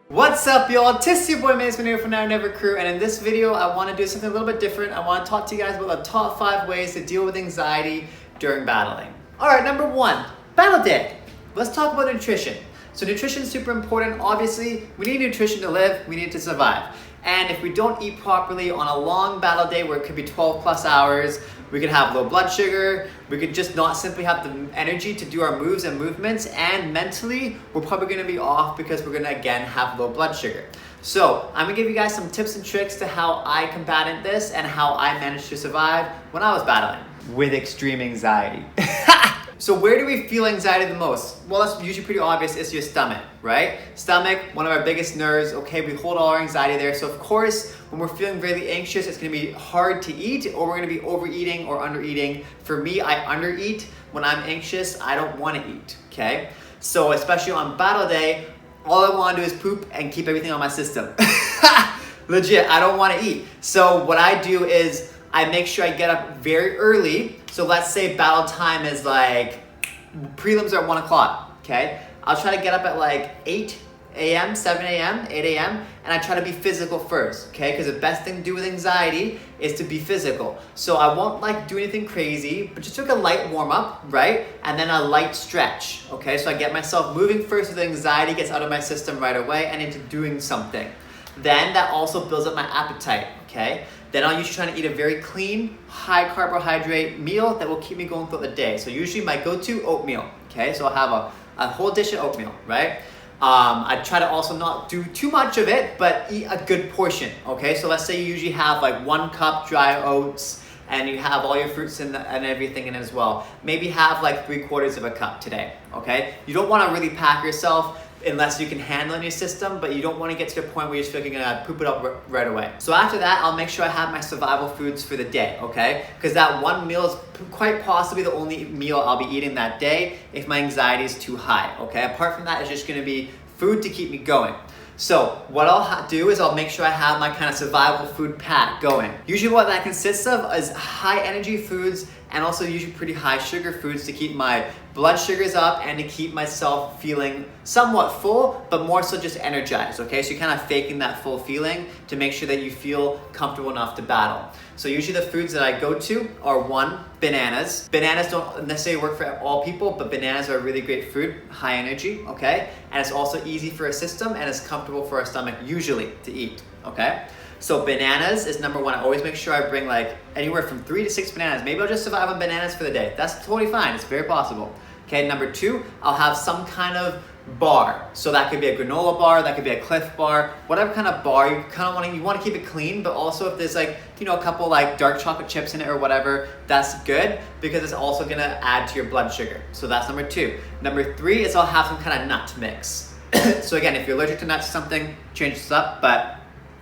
What's up, y'all? It's your boy Magnus.Magneto from Now or Never crew, and in this video I want to do something a little bit different. I want to talk to you guys about the top 5 ways to deal with anxiety during battling. Alright, number 1, battle day. Let's talk about nutrition. So nutrition is super important. Obviously, we need nutrition to live, we need to survive. And if we don't eat properly on a long battle day where it could be 12 plus hours, we could have low blood sugar, we could just not simply have the energy to do our moves and movements, and mentally, we're probably gonna be off because we're gonna again have low blood sugar. So I'm gonna give you guys some tips and tricks to how I combated this and how I managed to survive when I was battling with extreme anxiety. So where do we feel anxiety the most? Well, that's usually pretty obvious. It's your stomach, right? Stomach, one of our biggest nerves. Okay, we hold all our anxiety there. So of course, when we're feeling really anxious, it's gonna be hard to eat, or we're gonna be overeating or undereating. For me, I undereat. When I'm anxious, I don't wanna eat, okay? So especially on battle day, all I wanna do is poop and keep everything on my system. Legit, I don't wanna eat. So what I do is I make sure I get up very early. So let's say battle time is like, prelims are at 1 o'clock, okay? I'll try to get up at like 8 a.m., 7 a.m., 8 a.m., and I try to be physical first, okay? Because the best thing to do with anxiety is to be physical. So I won't like do anything crazy, but just took a light warm up, right? And then a light stretch, okay? So I get myself moving first so the anxiety gets out of my system right away and into doing something. Then that also builds up my appetite, okay? Then I'll usually try to eat a very clean, high carbohydrate meal that will keep me going throughout the day. So usually my go-to, oatmeal, okay? So I'll have a whole dish of oatmeal, right? I try to also not do too much of it, but eat a good portion, okay? So let's say you usually have like 1 cup dry oats, and you have all your fruits and everything in it as well. Maybe have like 3/4 of a cup today, okay? You don't wanna really pack yourself unless you can handle it in your system, but you don't want to get to the point where you feel like you're gonna poop it up right away. So after that, I'll make sure I have my survival foods for the day, okay? Because that one meal is quite possibly the only meal I'll be eating that day if my anxiety is too high, okay? Apart from that, it's just gonna be food to keep me going. So what I'll do is I'll make sure I have my kind of survival food pack going. Usually what that consists of is high energy foods and also usually pretty high sugar foods to keep my blood sugars up and to keep myself feeling somewhat full, but more so just energized, okay? So you're kind of faking that full feeling to make sure that you feel comfortable enough to battle. So usually the foods that I go to are 1, bananas. Bananas don't necessarily work for all people, but bananas are a really great fruit, high energy, okay? And it's also easy for a system and it's comfortable for our stomach usually to eat, okay? So bananas is number 1. I always make sure I bring like anywhere from 3 to 6 bananas. Maybe I'll just survive on bananas for the day. That's totally fine, it's very possible. Okay, number 2, I'll have some kind of bar. So that could be a granola bar, that could be a Cliff bar, whatever kind of bar you kind of want to keep it clean, but also if there's like, you know, a couple like dark chocolate chips in it or whatever, that's good because it's also gonna add to your blood sugar. So that's number 2. Number 3 is I'll have some kind of nut mix. So again, if you're allergic to nuts or something, change this up, but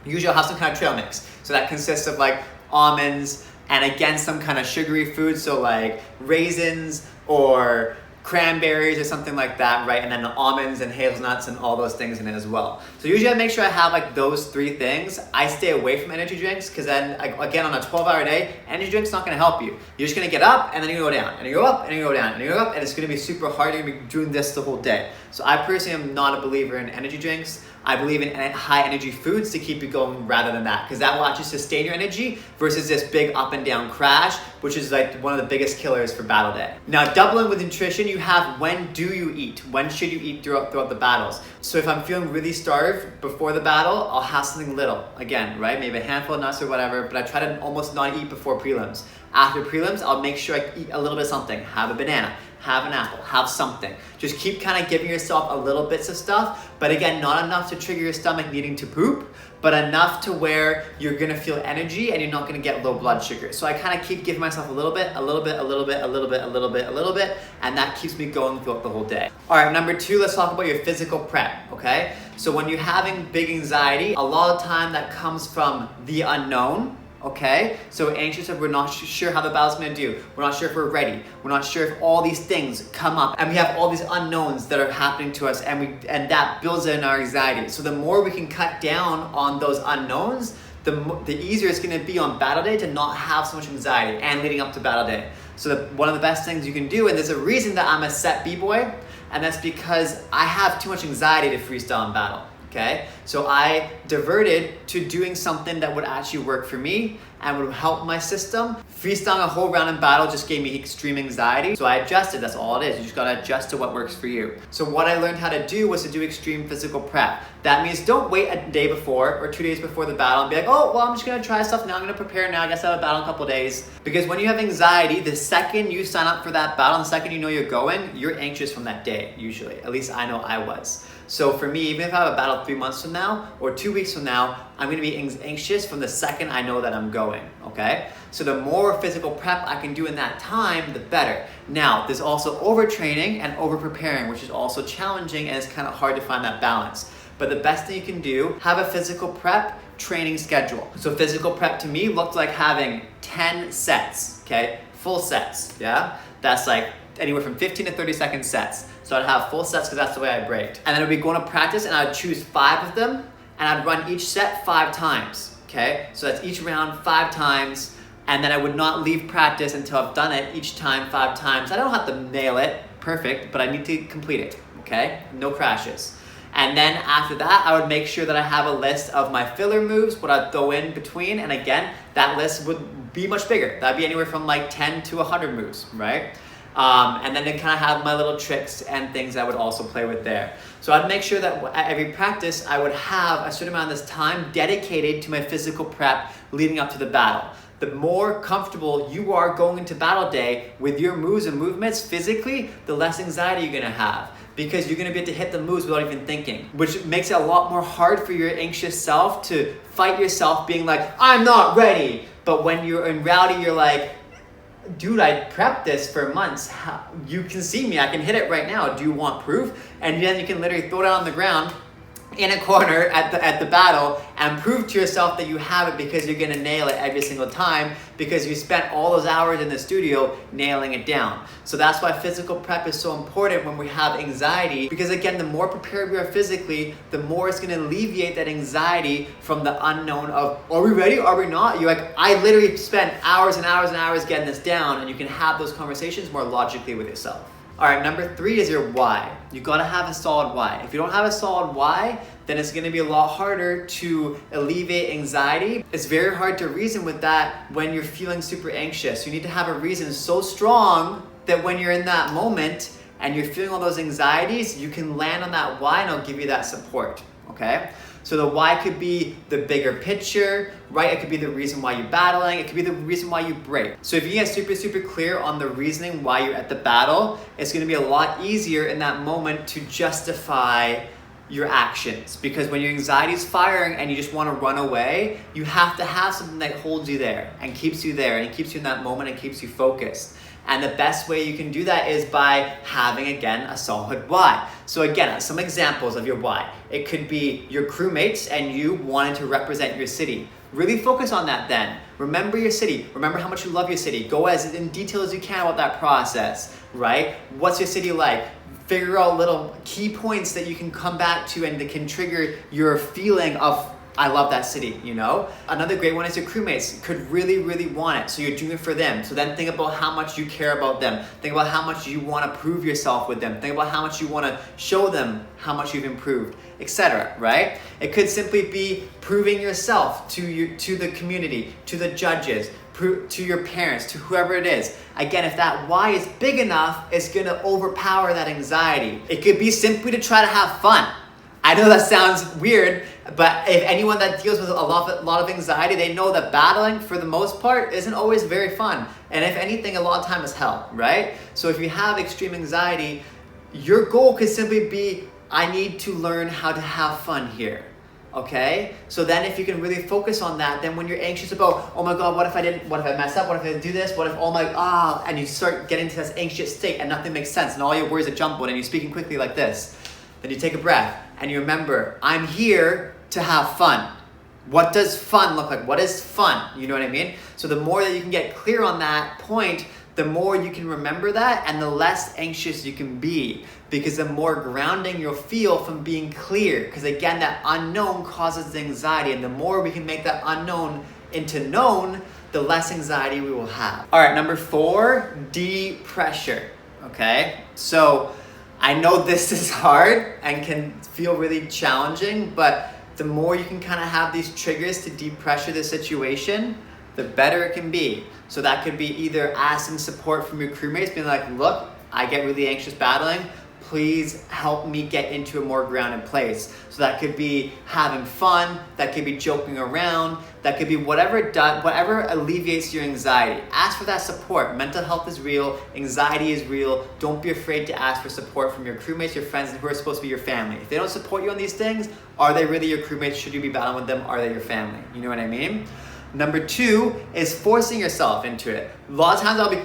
usually I'll have some kind of trail mix. So that consists of like almonds and again some kind of sugary food, so like raisins or cranberries or something like that, right? And then the almonds and hazelnuts and all those things in it as well. So usually I make sure I have like those 3 things. I stay away from energy drinks because then again on a 12-hour day, energy drink's not gonna help you. You're just gonna get up and then you go down and you go up and you go down and you go up, and it's gonna be super hard. You're gonna be doing this the whole day. So I personally am not a believer in energy drinks. I believe in high energy foods to keep you going rather than that, because that will actually sustain your energy versus this big up and down crash, which is like one of the biggest killers for battle day. Now, doubling with nutrition, you have when do you eat? When should you eat throughout the battles? So if I'm feeling really starved before the battle, I'll have something little, again, right? Maybe a handful of nuts or whatever, but I try to almost not eat before prelims. After prelims, I'll make sure I eat a little bit of something. Have a banana, have an apple, have something. Just keep kind of giving yourself a little bits of stuff, but again, not enough to trigger your stomach needing to poop, but enough to where you're gonna feel energy and you're not gonna get low blood sugar. So I kind of keep giving myself a little bit, a little bit, a little bit, a little bit, a little bit, a little bit, and that keeps me going throughout the whole day. All right, number 2, let's talk about your physical prep, okay? So when you're having big anxiety, a lot of time that comes from the unknown, okay? So we're anxious if we're not sure how the battle's gonna do. We're not sure if we're ready. We're not sure if all these things come up, and we have all these unknowns that are happening to us, and that builds in our anxiety. So the more we can cut down on those unknowns, the easier it's gonna be on battle day to not have so much anxiety and leading up to battle day. So one of the best things you can do, and there's a reason that I'm a set B-boy, and that's because I have too much anxiety to freestyle in battle. okay? So I diverted to doing something that would actually work for me and would help my system. Freestyling a whole round in battle just gave me extreme anxiety. So I adjusted, that's all it is. You just gotta adjust to what works for you. So what I learned how to do was to do extreme physical prep. That means don't wait a day before or 2 days before the battle and be like, oh, well, I'm just gonna try stuff now, I'm gonna prepare now, I guess I have a battle in a couple days. Because when you have anxiety, the second you sign up for that battle, the second you know you're going, you're anxious from that day, usually. At least I know I was. So for me, even if I have a battle 3 months from now or 2 weeks from now, I'm gonna be anxious from the second I know that I'm going, okay? So the more physical prep I can do in that time, the better. Now, there's also overtraining and over-preparing, which is also challenging and it's kind of hard to find that balance. But the best thing you can do, have a physical prep training schedule. So physical prep to me looked like having 10 sets, okay? Full sets, yeah? That's like anywhere from 15 to 30-second sets. So I'd have full sets because that's the way I braked. And then I'd be going to practice and I'd choose 5 of them and I'd run each set 5 times, okay? So that's each round 5 times. And then I would not leave practice until I've done it each time 5 times. I don't have to nail it perfect, but I need to complete it, okay? No crashes. And then after that, I would make sure that I have a list of my filler moves, what I'd throw in between. And again, that list would be much bigger. That'd be anywhere from like 10 to 100 moves, right? And then to kind of have my little tricks and things I would also play with there. So I'd make sure that at every practice, I would have a certain amount of this time dedicated to my physical prep leading up to the battle. The more comfortable you are going into battle day with your moves and movements physically, the less anxiety you're gonna have. Because you're gonna be able to hit the moves without even thinking, which makes it a lot more hard for your anxious self to fight yourself being like, I'm not ready. But when you're in reality, you're like, dude, I prepped this for months. You can see me, I can hit it right now. Do you want proof? And then you can literally throw it on the ground in a corner at the battle and prove to yourself that you have it because you're gonna nail it every single time because you spent all those hours in the studio nailing it down. So that's why physical prep is so important when we have anxiety, because again, the more prepared we are physically, the more it's gonna alleviate that anxiety from the unknown of, are we ready, are we not? You're like, I literally spent hours and hours and hours getting this down, and you can have those conversations more logically with yourself. All right, number 3 is your why. You gotta have a solid why. If you don't have a solid why, then it's gonna be a lot harder to alleviate anxiety. It's very hard to reason with that when you're feeling super anxious. You need to have a reason so strong that when you're in that moment and you're feeling all those anxieties, you can land on that why and it'll give you that support, okay? So the why could be the bigger picture, right? It could be the reason why you're battling. It could be the reason why you break. So if you get super clear on the reasoning why you're at the battle, it's gonna be a lot easier in that moment to justify your actions. Because when your anxiety is firing and you just wanna run away, you have to have something that holds you there and keeps you there and keeps you in that moment and keeps you focused. And the best way you can do that is by having, again, a solid why. So again, some examples of your why. It could be your crewmates and you wanting to represent your city. Really focus on that then. Remember your city. Remember how much you love your city. Go as in detail as you can about that process, right? What's your city like? Figure out little key points that you can come back to and that can trigger your feeling of, I love that city, you know? Another great one is your crewmates could really want it, so you're doing it for them. So then think about how much you care about them. Think about how much you want to prove yourself with them. Think about how much you want to show them how much you've improved, etc., right? It could simply be proving yourself to the community, to the judges, to your parents, to whoever it is. Again, if that why is big enough, it's gonna overpower that anxiety. It could be simply to try to have fun. I know that sounds weird, but if anyone that deals with a lot of anxiety, they know that battling, for the most part, isn't always very fun. And if anything, a lot of time is hell, right? So if you have extreme anxiety, your goal could simply be, I need to learn how to have fun here, okay? So then if you can really focus on that, then when you're anxious about, oh my God, what if I mess up? What if I didn't do this? What if, and you start getting into this anxious state and nothing makes sense and all your words are jumbled and you're speaking quickly like this, then you take a breath and you remember, I'm here to have fun. What does fun look like? What is fun? You know what I mean? So the more that you can get clear on that point, the more you can remember that and the less anxious you can be, because the more grounding you'll feel from being clear. Because again, that unknown causes anxiety, and the more we can make that unknown into known, the less anxiety we will have. All right, number 4, depressure, okay? So I know this is hard and can feel really challenging, but the more you can kind of have these triggers to depressure the situation, the better it can be. So that could be either asking support from your crewmates, being like, look, I get really anxious battling. Please help me get into a more grounded place. So that could be having fun, that could be joking around, that could be whatever alleviates your anxiety. Ask for that support. Mental health is real, anxiety is real. Don't be afraid to ask for support from your crewmates, your friends, and who are supposed to be your family. If they don't support you on these things, are they really your crewmates? Should you be battling with them? Are they your family? You know what I mean? Number 2 is forcing yourself into it. A lot of times I'll be,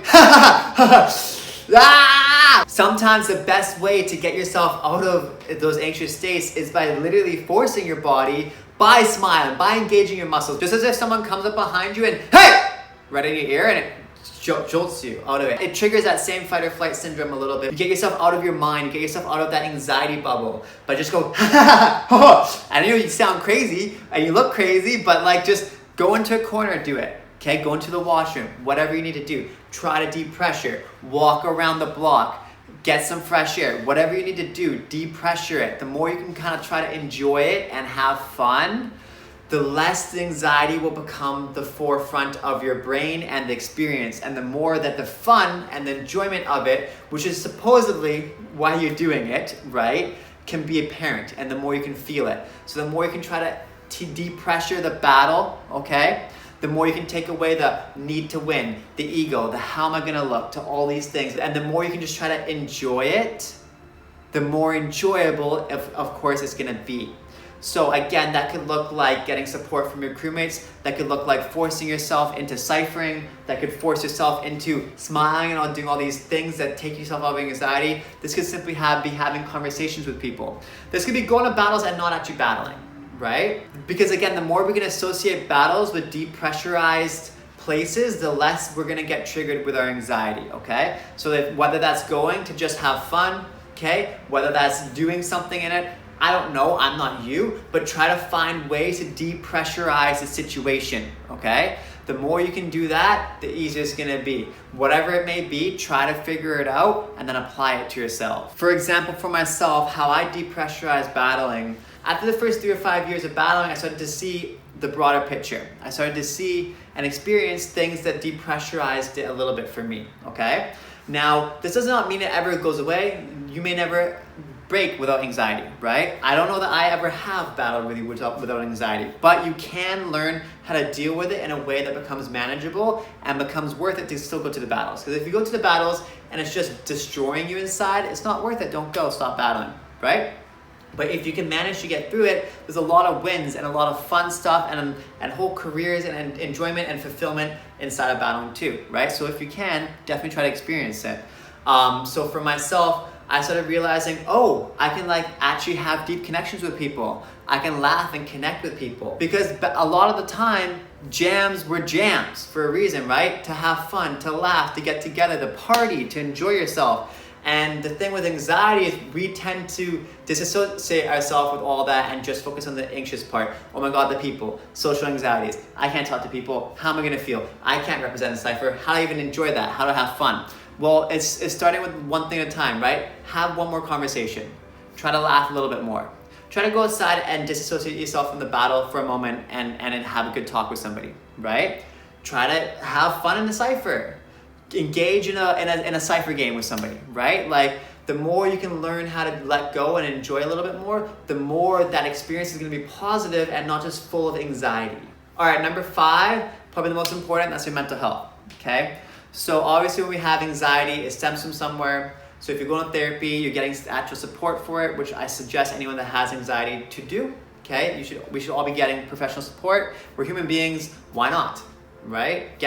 ah! Sometimes the best way to get yourself out of those anxious states is by literally forcing your body by smiling, by engaging your muscles. Just as if someone comes up behind you and, hey! Right in your ear, and it jolts you out of it. It triggers that same fight or flight syndrome a little bit. You get yourself out of your mind, you get yourself out of that anxiety bubble, but just go, I know you sound crazy and you look crazy, but like just go into a corner and do it. Okay, go into the washroom, whatever you need to do. Try to depressure, walk around the block, get some fresh air, whatever you need to do, depressure it. The more you can kind of try to enjoy it and have fun, the less the anxiety will become the forefront of your brain and the experience, and the more that the fun and the enjoyment of it, which is supposedly why you're doing it, right, can be apparent, and the more you can feel it. So the more you can try to depressure the battle, okay, the more you can take away the need to win, the ego, the how am I gonna look, to all these things. And the more you can just try to enjoy it, the more enjoyable, of course, it's gonna be. So again, that could look like getting support from your crewmates. That could look like forcing yourself into ciphering. That could force yourself into smiling and doing all these things that take yourself out of anxiety. This could simply be having conversations with people. This could be going to battles and not actually battling, right? Because again, the more we can associate battles with depressurized places, the less we're gonna get triggered with our anxiety, okay? So that whether that's going to just have fun, okay? Whether that's doing something in it, I don't know, I'm not you, but try to find ways to depressurize the situation, okay? The more you can do that, the easier it's gonna be. Whatever it may be, try to figure it out and then apply it to yourself. For example, for myself, how I depressurize battling, after the first 3 or 5 years of battling, I started to see the broader picture. I started to see and experience things that depressurized it a little bit for me, okay? Now, this does not mean it ever goes away. You may never break without anxiety, right? I don't know that I ever have battled really without anxiety, but you can learn how to deal with it in a way that becomes manageable and becomes worth it to still go to the battles. Because if you go to the battles and it's just destroying you inside, it's not worth it. Don't go, stop battling, right? But if you can manage to get through it, there's a lot of wins and a lot of fun stuff and whole careers and enjoyment and fulfillment inside of battling too, right? So if you can, definitely try to experience it. So for myself, I started realizing, oh, I can like actually have deep connections with people. I can laugh and connect with people. Because a lot of the time, jams were jams for a reason, right? To have fun, to laugh, to get together, to party, to enjoy yourself. And the thing with anxiety is we tend to disassociate ourselves with all that and just focus on the anxious part. Oh my God, the people, social anxieties. I can't talk to people. How am I gonna feel? I can't represent a cipher. How do I even enjoy that? How do I have fun? Well, it's starting with one thing at a time, right? Have one more conversation. Try to laugh a little bit more. Try to go outside and disassociate yourself from the battle for a moment and have a good talk with somebody, right? Try to have fun in the cipher. Engage in a cipher game with somebody, right? Like the more you can learn how to let go and enjoy a little bit more, the more that experience is gonna be positive and not just full of anxiety. All right, number 5, probably the most important, that's your mental health, okay? So obviously when we have anxiety, it stems from somewhere. So if you're going to therapy, you're getting actual support for it, which I suggest anyone that has anxiety to do, okay? We should all be getting professional support. We're human beings, why not? Right?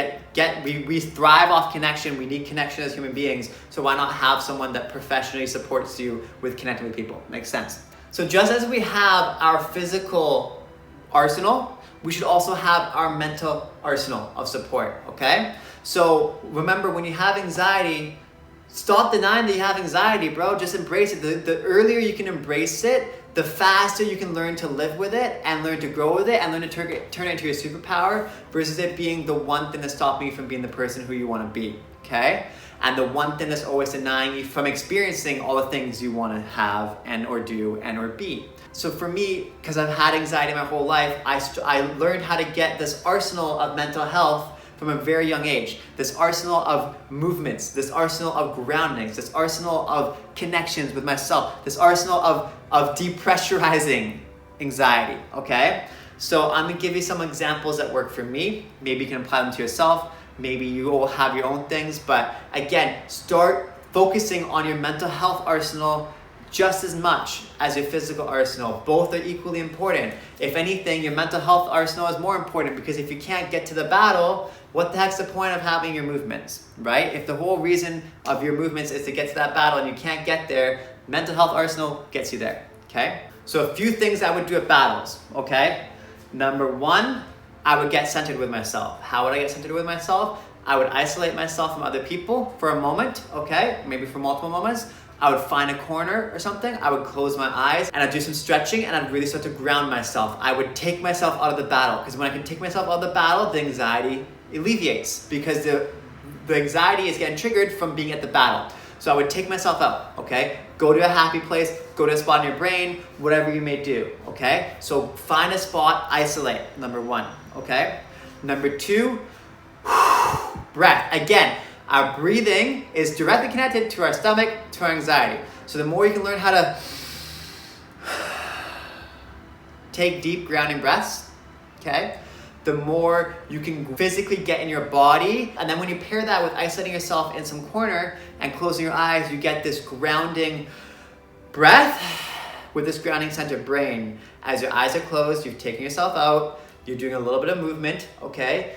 We thrive off connection. We need connection as human beings. So why not have someone that professionally supports you with connecting with people? Makes sense. So just as we have our physical arsenal, we should also have our mental arsenal of support, okay? So remember, when you have anxiety, stop denying that you have anxiety, bro. Just embrace it. The earlier you can embrace it, the faster you can learn to live with it and learn to grow with it and learn to turn it into your superpower versus it being the one thing that's stopping you from being the person who you want to be, okay? And the one thing that's always denying you from experiencing all the things you want to have and or do and or be. So for me, because I've had anxiety my whole life, I learned how to get this arsenal of mental health from a very young age. This arsenal of movements, this arsenal of groundings, this arsenal of connections with myself, this arsenal of depressurizing anxiety, okay? So I'm gonna give you some examples that work for me. Maybe you can apply them to yourself. Maybe you will have your own things, but again, start focusing on your mental health arsenal just as much as your physical arsenal. Both are equally important. If anything, your mental health arsenal is more important, because if you can't get to the battle, what the heck's the point of having your movements, right? If the whole reason of your movements is to get to that battle and you can't get there, mental health arsenal gets you there, okay? So a few things I would do at battles, okay? Number one, I would get centered with myself. How would I get centered with myself? I would isolate myself from other people for a moment, okay? Maybe for multiple moments. I would find a corner or something. I would close my eyes and I'd do some stretching and I'd really start to ground myself. I would take myself out of the battle, because when I can take myself out of the battle, the anxiety alleviates, because the anxiety is getting triggered from being at the battle. So I would take myself out, okay? Go to a happy place, go to a spot in your brain, whatever you may do, okay? So find a spot, isolate, number one, okay? Number two, breath. Again, our breathing is directly connected to our stomach, to our anxiety. So the more you can learn how to take deep grounding breaths, okay, the more you can physically get in your body. And then when you pair that with isolating yourself in some corner and closing your eyes, you get this grounding breath with this grounding center brain. As your eyes are closed, you've taken yourself out, you're doing a little bit of movement, okay?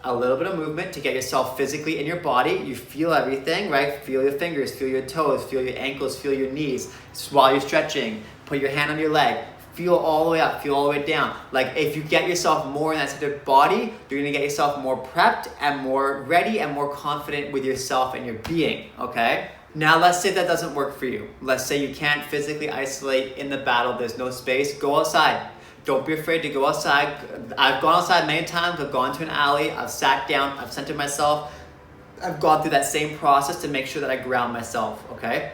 A little bit of movement to get yourself physically in your body. You feel everything, right? Feel your fingers, feel your toes, feel your ankles, feel your knees. While you're stretching, put your hand on your leg. Feel all the way up, feel all the way down. Like if you get yourself more in that centered body, you're gonna get yourself more prepped and more ready and more confident with yourself and your being, okay? Now let's say that doesn't work for you. Let's say you can't physically isolate in the battle, there's no space, go outside. Don't be afraid to go outside. I've gone outside many times. I've gone to an alley. I've sat down. I've centered myself. I've gone through that same process to make sure that I ground myself, okay?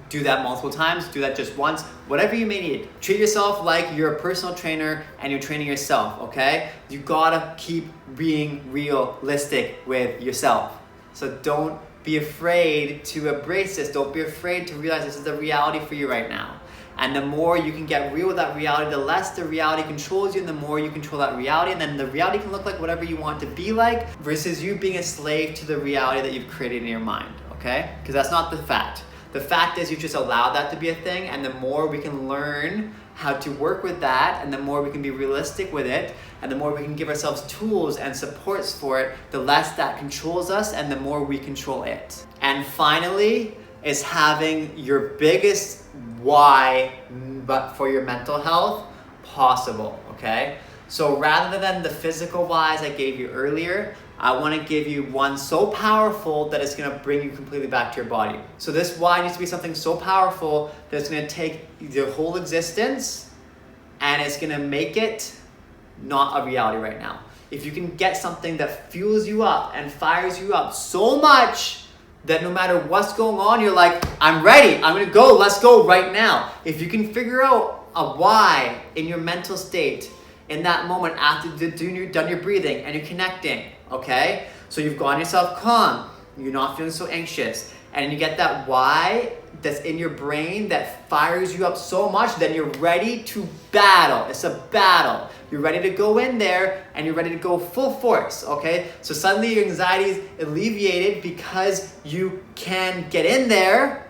Do that multiple times. Do that just once. Whatever you may need. Treat yourself like you're a personal trainer and you're training yourself, okay? You gotta keep being realistic with yourself. So don't be afraid to embrace this. Don't be afraid to realize this is the reality for you right now. And the more you can get real with that reality, the less the reality controls you, and the more you control that reality, and then the reality can look like whatever you want it to be like, versus you being a slave to the reality that you've created in your mind, okay? Because that's not the fact. The fact is you just allow that to be a thing, and the more we can learn how to work with that, and the more we can be realistic with it, and the more we can give ourselves tools and supports for it, the less that controls us, and the more we control it. And finally, is having your biggest why, but for your mental health, possible, okay? So rather than the physical whys I gave you earlier, I want to give you one so powerful that it's going to bring you completely back to your body. So this why needs to be something so powerful that it's going to take your whole existence and it's going to make it not a reality right now. If you can get something that fuels you up and fires you up so much that no matter what's going on, you're like, I'm ready, I'm gonna go, let's go right now. If you can figure out a why in your mental state in that moment after you've done your breathing and you're connecting, okay? So you've gotten yourself calm, you're not feeling so anxious, and you get that why that's in your brain that fires you up so much, then you're ready to battle. It's a battle. You're ready to go in there and you're ready to go full force, okay? So suddenly your anxiety is alleviated because you can get in there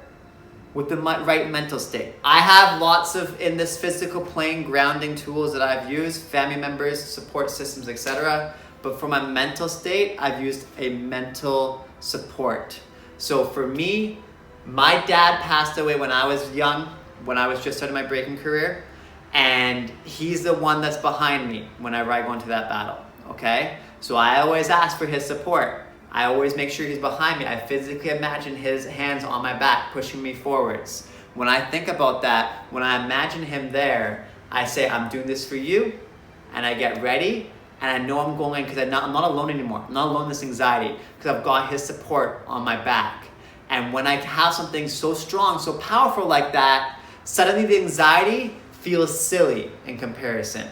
with the right mental state. I have lots of, in this physical plane, grounding tools that I've used, family members, support systems, etc. But for my mental state, I've used a mental support. So for me, my dad passed away when I was young, when I was just starting my breaking career, and he's the one that's behind me whenever I go into that battle, okay? So I always ask for his support. I always make sure he's behind me. I physically imagine his hands on my back, pushing me forwards. When I think about that, when I imagine him there, I say, I'm doing this for you, and I get ready, and I know I'm going in because I'm not alone anymore. I'm not alone in this anxiety because I've got his support on my back. And when I have something so strong, so powerful like that, suddenly the anxiety feels silly in comparison.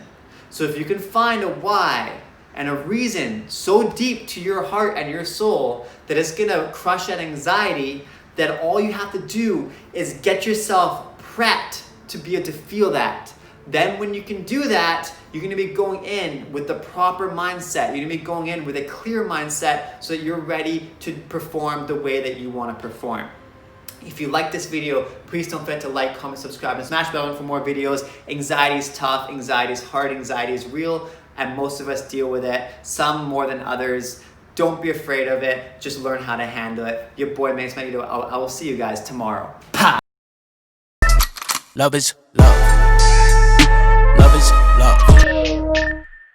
So if you can find a why and a reason so deep to your heart and your soul that it's gonna crush that anxiety, that all you have to do is get yourself prepped to be able to feel that. Then when you can do that, you're gonna be going in with the proper mindset. You're gonna be going in with a clear mindset so that you're ready to perform the way that you wanna perform. If you like this video, please don't forget to like, comment, subscribe, and smash the bell button for more videos. Anxiety is tough, anxiety is hard, anxiety is real, and most of us deal with it, some more than others. Don't be afraid of it, just learn how to handle it. Your boy Magnus.Magneto. I will see you guys tomorrow. Pa! Love is love.